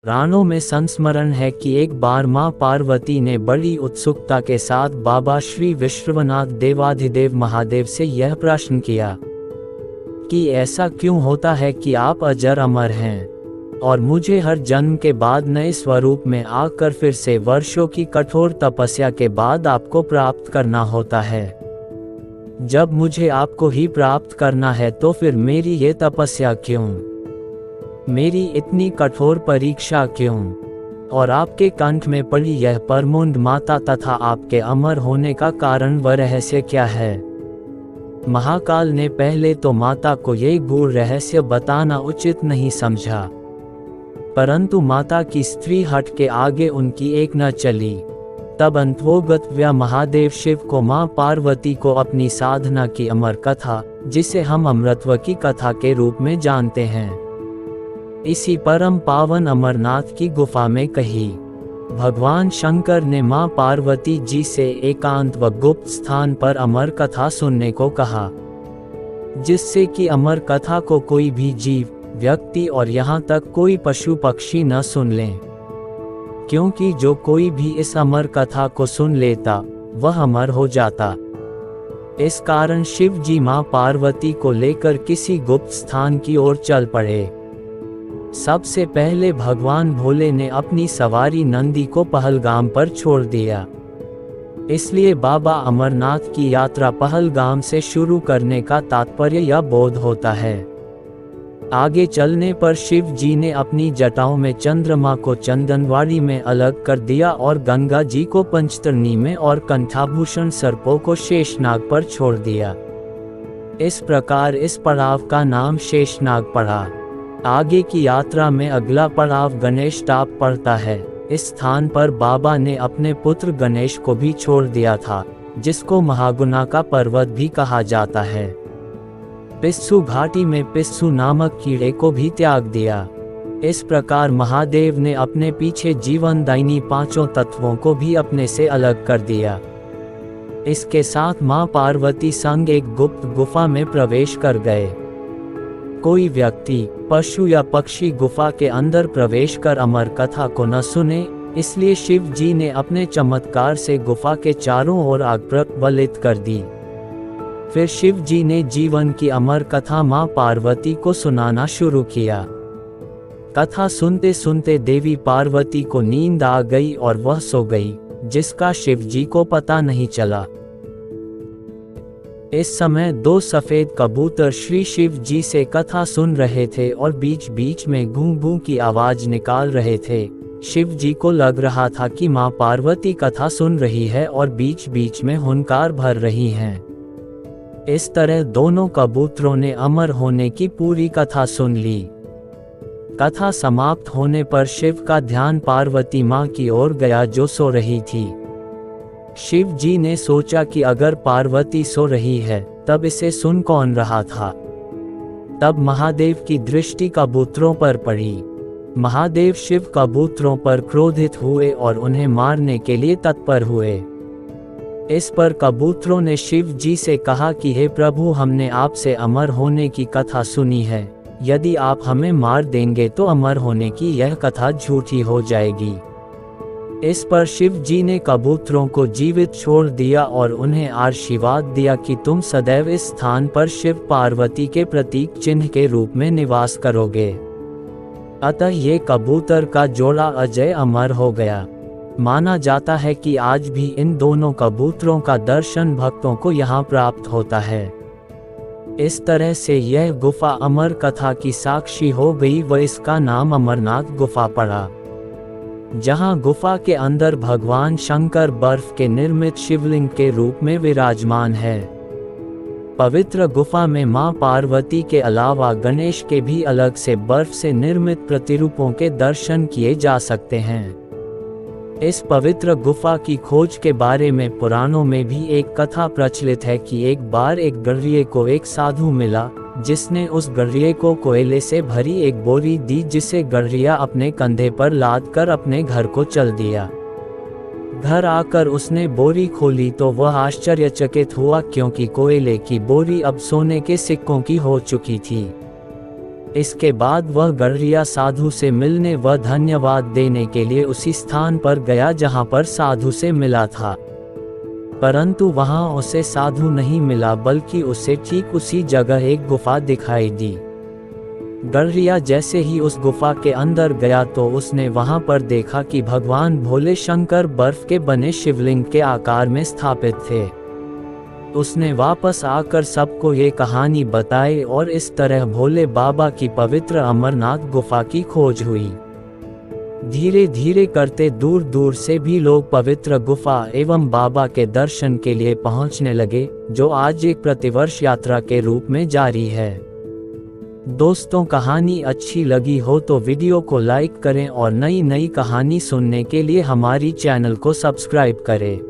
पुराणों में संस्मरण है कि एक बार मां पार्वती ने बड़ी उत्सुकता के साथ बाबा श्री विश्वनाथ देवाधिदेव महादेव से यह प्रश्न किया कि ऐसा क्यों होता है कि आप अजर अमर हैं और मुझे हर जन्म के बाद नए स्वरूप में आकर फिर से वर्षों की कठोर तपस्या के बाद आपको प्राप्त करना होता है। जब मुझे आपको ही प्राप्त करना है तो फिर मेरी ये तपस्या क्यों, मेरी इतनी कठोर परीक्षा क्यों? और आपके कंठ में पड़ी यह परमुंड माता तथा आपके अमर होने का कारण व रहस्य क्या है? महाकाल ने पहले तो माता को यह गूढ़ रहस्य बताना उचित नहीं समझा, परंतु माता की स्त्री हट के आगे उनकी एक न चली। तब अंतोगत व्या महादेव शिव को मां पार्वती को अपनी साधना की अमर कथा, जिसे हम अमृतत्व की कथा के रूप में जानते हैं, इसी परम पावन अमरनाथ की गुफा में कही। भगवान शंकर ने मां पार्वती जी से एकांत व गुप्त स्थान पर अमर कथा सुनने को कहा, जिससे कि अमर कथा को कोई भी जीव, व्यक्ति और यहाँ तक कोई पशु पक्षी न सुन लें, क्योंकि जो कोई भी इस अमर कथा को सुन लेता वह अमर हो जाता। इस कारण शिव जी मां पार्वती को लेकर किसी गुप्त स्थान की ओर चल पड़े। सबसे पहले भगवान भोले ने अपनी सवारी नंदी को पहलगाम पर छोड़ दिया। इसलिए बाबा अमरनाथ की यात्रा पहलगाम से शुरू करने का तात्पर्य यह बोध होता है। आगे चलने पर शिव जी ने अपनी जटाओं में चंद्रमा को चंदनवाड़ी में अलग कर दिया और गंगा जी को पंचतरणी में और कंठाभूषण सर्पों को शेषनाग पर छोड़ दिया। इस प्रकार इस पड़ाव का नाम शेषनाग पड़ा। आगे की यात्रा में अगला पड़ाव गणेश टाप पड़ता है। इस स्थान पर बाबा ने अपने पुत्र गणेश को भी छोड़ दिया था, जिसको महागुना का पर्वत भी कहा जाता है। पिस्सू घाटी में पिस्सू नामक कीड़े को भी त्याग दिया। इस प्रकार महादेव ने अपने पीछे जीवनदायिनी पांचों तत्वों को भी अपने से अलग कर दिया। इसके साथ मां पार्वती संग एक गुप्त गुफा में प्रवेश कर गए। कोई व्यक्ति, पशु या पक्षी गुफा के अंदर प्रवेश कर अमर कथा को न सुने, इसलिए शिव जी ने अपने चमत्कार से गुफा के चारों ओर आग प्रज्वलित कर दी। फिर शिव जी ने जीवन की अमर कथा मां पार्वती को सुनाना शुरू किया। कथा सुनते सुनते देवी पार्वती को नींद आ गई और वह सो गई, जिसका शिव जी को पता नहीं चला। इस समय दो सफेद कबूतर श्री शिव जी से कथा सुन रहे थे और बीच बीच में गूं गूं की आवाज निकाल रहे थे। शिव जी को लग रहा था कि मां पार्वती कथा सुन रही है और बीच बीच में हुंकार भर रही हैं। इस तरह दोनों कबूतरों ने अमर होने की पूरी कथा सुन ली। कथा समाप्त होने पर शिव का ध्यान पार्वती मां की ओर गया जो सो रही थी। शिव जी ने सोचा कि अगर पार्वती सो रही है तब इसे सुन कौन रहा था। तब महादेव की दृष्टि कबूतरों पर पड़ी। महादेव शिव कबूतरों पर क्रोधित हुए और उन्हें मारने के लिए तत्पर हुए। इस पर कबूतरों ने शिव जी से कहा कि हे प्रभु, हमने आपसे अमर होने की कथा सुनी है। यदि आप हमें मार देंगे तो अमर होने की यह कथा झूठी हो जाएगी। इस पर शिव जी ने कबूतरों को जीवित छोड़ दिया और उन्हें आशीर्वाद दिया कि तुम सदैव इस स्थान पर शिव पार्वती के प्रतीक चिन्ह के रूप में निवास करोगे। अतः ये कबूतर का जोड़ा अजय अमर हो गया। माना जाता है कि आज भी इन दोनों कबूतरों का दर्शन भक्तों को यहाँ प्राप्त होता है। इस तरह से यह गुफा अमर कथा की साक्षी हो गई व इसका नाम अमरनाथ गुफा पड़ा। जहाँ गुफा के अंदर भगवान शंकर बर्फ के निर्मित शिवलिंग के रूप में विराजमान है। पवित्र गुफा में मां पार्वती के अलावा गणेश के भी अलग से बर्फ से निर्मित प्रतिरूपों के दर्शन किए जा सकते हैं। इस पवित्र गुफा की खोज के बारे में पुराणों में भी एक कथा प्रचलित है कि एक बार एक गढ़िये को एक साधु मिला, जिसने उस गढ़िये को कोयले से भरी एक बोरी दी, जिसे गढ़िया अपने कंधे पर लाद कर अपने घर को चल दिया। घर आकर उसने बोरी खोली तो वह आश्चर्यचकित हुआ, क्योंकि कोयले की बोरी अब सोने के सिक्कों की हो चुकी थी। इसके बाद वह गडरिया साधु से मिलने व धन्यवाद देने के लिए उसी स्थान पर गया जहां पर साधु से मिला था, परंतु वहां उसे साधु नहीं मिला, बल्कि उसे ठीक उसी जगह एक गुफा दिखाई दी। गडरिया जैसे ही उस गुफा के अंदर गया तो उसने वहां पर देखा कि भगवान भोले शंकर बर्फ के बने शिवलिंग के आकार में स्थापित थे। उसने वापस आकर सबको ये कहानी बताई और इस तरह भोले बाबा की पवित्र अमरनाथ गुफा की खोज हुई। धीरे धीरे करते दूर दूर से भी लोग पवित्र गुफा एवं बाबा के दर्शन के लिए पहुंचने लगे, जो आज एक प्रतिवर्ष यात्रा के रूप में जारी है। दोस्तों, कहानी अच्छी लगी हो तो वीडियो को लाइक करें और नई नई कहानी सुनने के लिए हमारी चैनल को सब्सक्राइब करें।